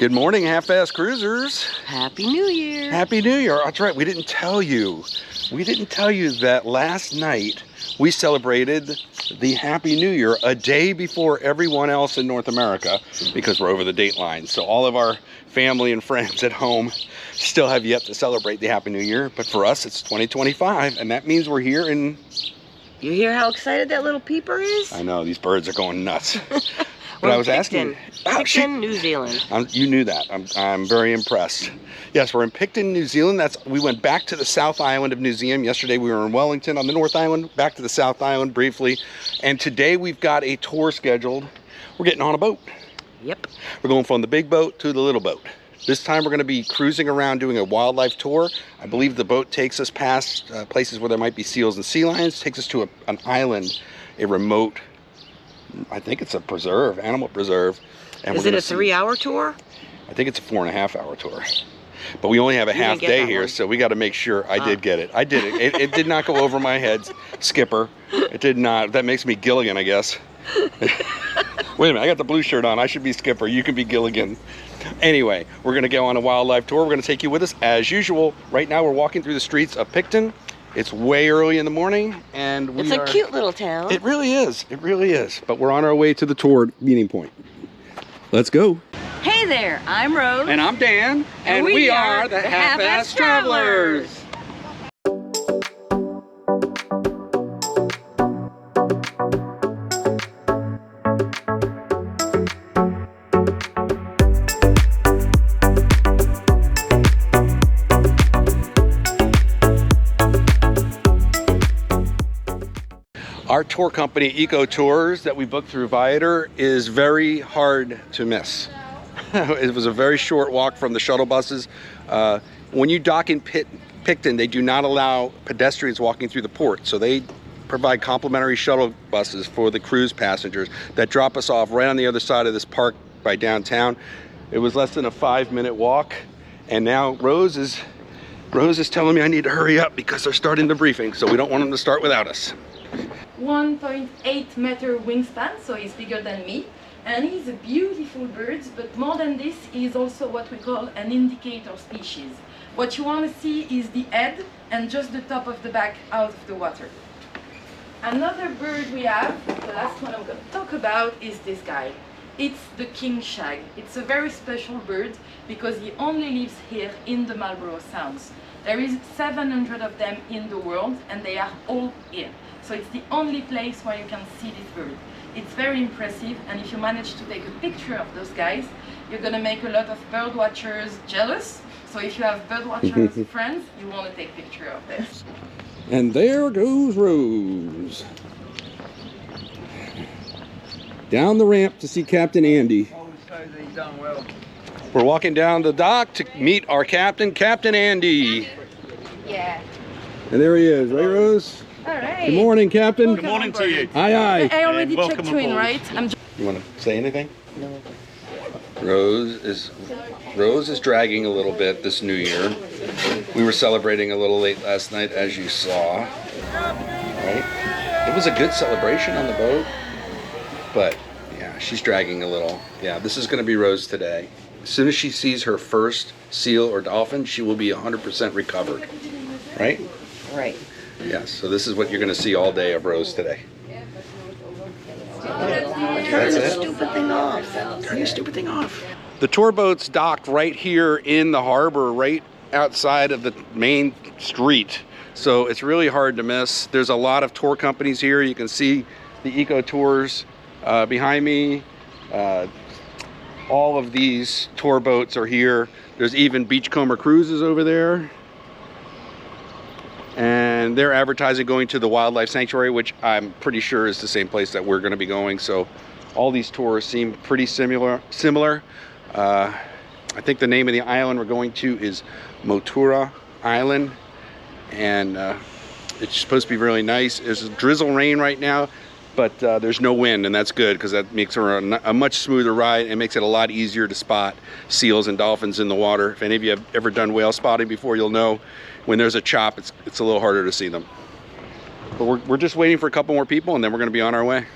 Good morning, half-ass cruisers. Happy New Year. Happy New Year. That's right, we didn't tell you. We didn't tell you that last night we celebrated the Happy New Year a day before everyone else in North America because we're over the date line. So all of our family and friends at home still have yet to celebrate the Happy New Year. But for us, it's 2025, and that means we're here in... You hear how excited that little peeper is? I know, these birds are going nuts. But We're I was asking... Picton, New Zealand. You knew that. I'm very impressed. Yes, we're in Picton, New Zealand. We went back to the South Island of New Zealand. Yesterday we were in Wellington on the North Island, back to the South Island briefly. And today we've got a tour scheduled. We're getting on a boat. Yep. We're going from the big boat to the little boat. This time we're going to be cruising around doing a wildlife tour. I believe the boat takes us past places where there might be seals and sea lions, takes us to an island, a remote, I think it's a preserve, animal preserve. And is it a 3-hour tour? I think it's a 4.5-hour tour. But we only have a half day here, so we got to make sure. I did get it. I did it. It did not go over my head, Skipper. It did not. That makes me Gilligan, I guess. Wait a minute, I got the blue shirt on. I should be Skipper. You can be Gilligan. Anyway, we're going to go on a wildlife tour. We're going to take you with us as usual. Right now we're walking through the streets of Picton. It's way early in the morning, and it's a cute little town. It really is. It really is. But we're on our way to the tour meeting point. Let's go. Hey there, I'm Rose. And I'm Dan. And we are the Half-Ass Travelers. Our tour company, Eco Tours, that we booked through Viator, is very hard to miss. It was a very short walk from the shuttle buses. When you dock in Picton, they do not allow pedestrians walking through the port, so they provide complimentary shuttle buses for the cruise passengers that drop us off right on the other side of this park by downtown. It was less than a 5-minute walk, and now Rose is telling me I need to hurry up because they're starting the briefing, so we don't want them to start without us. 1.8 meter wingspan, so he's bigger than me, and he's a beautiful bird, but more than this, he's also what we call an indicator species. What you want to see is the head and just the top of the back out of the water. Another bird we have, the last one I'm going to talk about, is this guy. It's the King Shag. It's a very special bird because he only lives here in the Marlborough Sounds. There is 700 of them in the world, and they are all here. So it's the only place where you can see this bird. It's very impressive, and if you manage to take a picture of those guys, you're going to make a lot of bird watchers jealous. So if you have bird watchers friends, you want to take a picture of this. And there goes Rose. Down the ramp to see Captain Andy. We're walking down the dock to meet our captain, Captain Andy. Yeah. And there he is, right, Rose? All right. Good morning, Captain. Good morning to you. Aye, aye. I already Welcome checked you in, aboard. right? You want to say anything? No. Rose is dragging a little bit this New Year. We were celebrating a little late last night, as you saw. Right? It was a good celebration on the boat, but yeah, she's dragging a little. Yeah, this is going to be Rose today. As soon as she sees her first seal or dolphin, she will be 100% recovered. Right? Right. Yes, so this is what you're going to see all day of Rose today. Turn the stupid thing off. Turn your stupid thing off. The tour boat's docked right here in the harbor, right outside of the main street. So it's really hard to miss. There's a lot of tour companies here. You can see the Eco Tours behind me. All of these tour boats are here. There's even Beachcomber Cruises over there. And they're advertising going to the wildlife sanctuary, which I'm pretty sure is the same place that we're going to be going. So all these tours seem pretty similar. I think the name of the island we're going to is Motuara Island, and it's supposed to be really nice. There's drizzle rain right now, but there's no wind, and that's good because that makes it a much smoother ride and makes it a lot easier to spot seals and dolphins in the water. If any of you have ever done whale spotting before, you'll know when there's a chop, it's a little harder to see them. But we're just waiting for a couple more people, and then we're going to be on our way.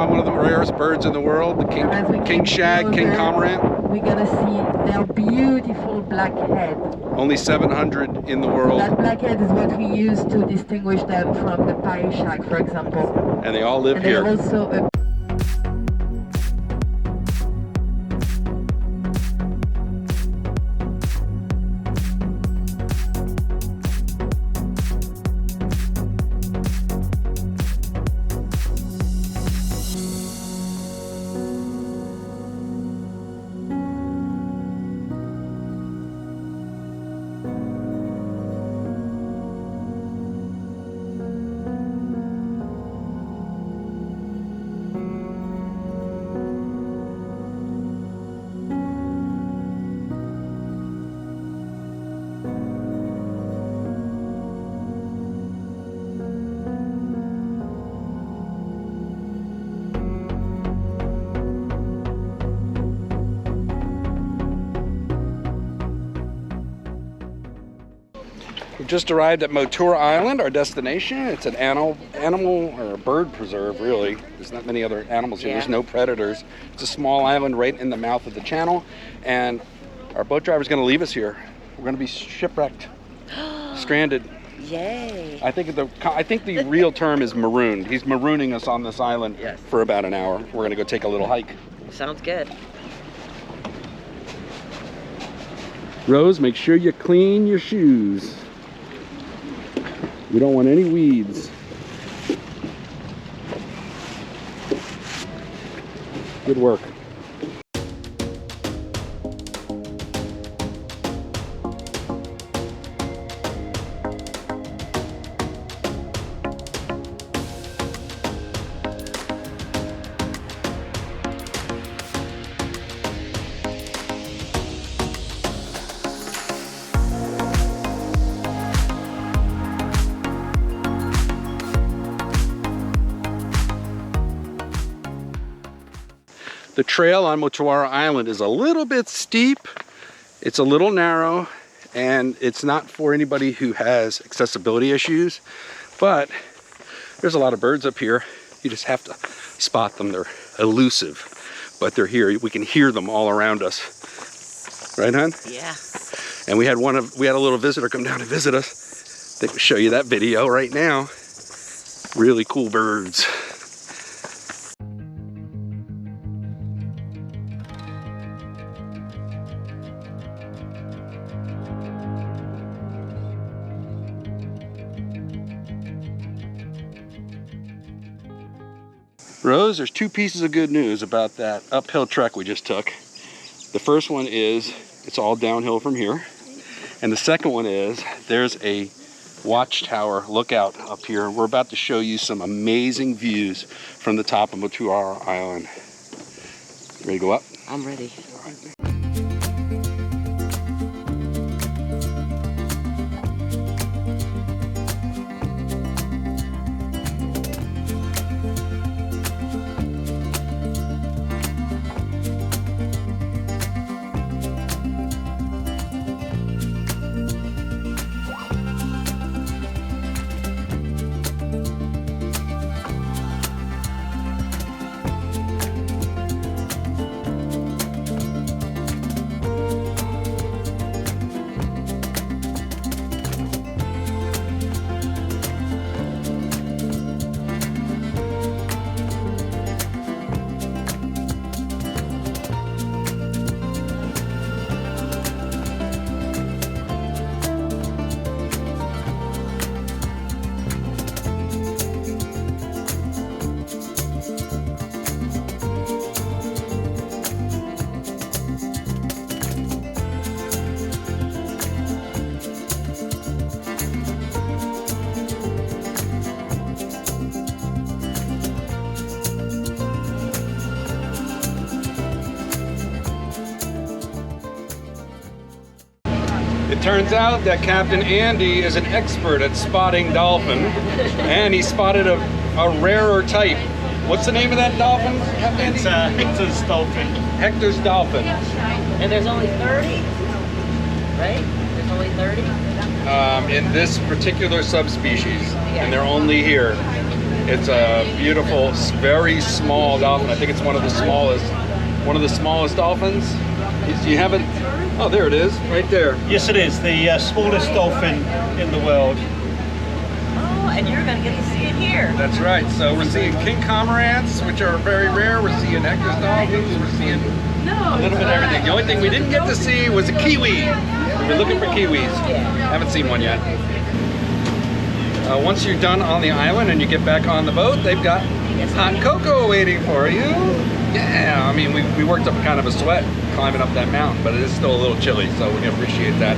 spot one of the rarest birds in the world, the King Shag, King Cormorant. We're gonna see their beautiful black head. Only 700 in the world. That black head is what we use to distinguish them from the pie shag, for example. And they all live and here. They're also a We've just arrived at Motuara Island, our destination. It's an animal or a bird preserve, really. There's not many other animals here. Yeah. There's no predators. It's a small island right in the mouth of the channel, and our boat driver's going to leave us here. We're going to be shipwrecked, stranded. Yay. I think the real term is marooned. He's marooning us on this island Yes. for about an hour. We're going to go take a little hike. Sounds good. Rose, make sure you clean your shoes. We don't want any weeds. Good work. The trail on Motuara Island is a little bit steep, it's a little narrow, and it's not for anybody who has accessibility issues, but there's a lot of birds up here. You just have to spot them. They're elusive, but they're here. We can hear them all around us. Right, hon? Yeah. And we had a little visitor come down to visit us. They can show you that video right now. Really cool birds. Rose, there's two pieces of good news about that uphill trek we just took. The first one is it's all downhill from here. And the second one is there's a watchtower lookout up here. We're about to show you some amazing views from the top of Motuara Island. Ready to go up? I'm ready. It turns out that Captain Andy is an expert at spotting dolphin, and he spotted a rarer type. What's the name of that dolphin, Captain It's Andy? Hector's dolphin. Hector's dolphin. And there's only 30, right? There's only 30? In this particular subspecies, and they're only here. It's a beautiful, very small dolphin. I think it's one of the smallest dolphins. You have it? Oh, there it is, right there. Yes, it is the smallest dolphin in the world. Oh, and you're gonna get to see it here. That's right. So we're seeing king cormorants, which are very rare. We're seeing Hector's dolphins. We're seeing a little bit of everything. The only thing we didn't get to see was a kiwi. We've been looking for kiwis. Haven't seen one yet. Once you're done on the island and you get back on the boat, they've got hot cocoa waiting for you. Yeah, I mean, we worked up kind of a sweat climbing up that mountain, but it is still a little chilly, so we appreciate that.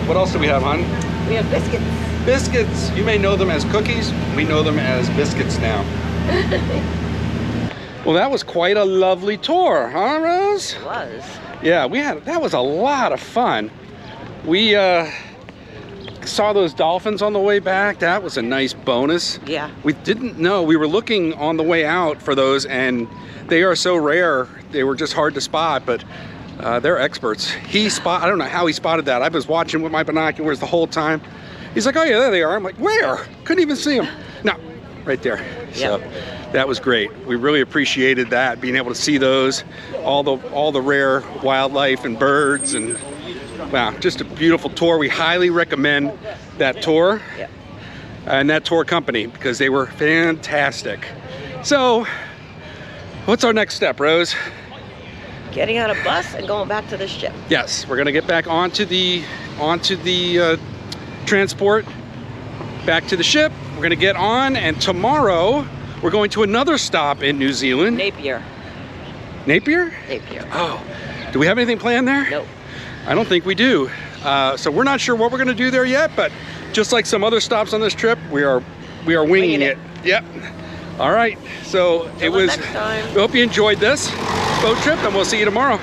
What else do we have, hon? We have biscuits. Biscuits. You may know them as cookies. We know them as biscuits now. Well, that was quite a lovely tour, huh, Rose? It was. Yeah, that was a lot of fun. We saw those dolphins on the way back. That was a nice bonus. Yeah. We didn't know. We were looking on the way out for those, and they are so rare. They were just hard to spot, but they're experts. I don't know how he spotted that. I was watching with my binoculars the whole time. He's like, oh yeah, there they are. I'm like, where? Couldn't even see them. No, right there. So that was great. We really appreciated that, being able to see those, all the rare wildlife and birds, and wow, just a beautiful tour. We highly recommend that tour and that tour company because they were fantastic. So what's our next step, Rose? Getting on a bus and going back to the ship. Yes, we're gonna get back onto the transport, back to the ship. We're gonna get on, and tomorrow we're going to another stop in New Zealand. Napier. Napier? Napier. Oh, do we have anything planned there? Nope. I don't think we do. So we're not sure what we're gonna do there yet, but just like some other stops on this trip, we are winging it. Yep. All right, so it was, next time. we hope you enjoyed this boat trip, and we'll see you tomorrow.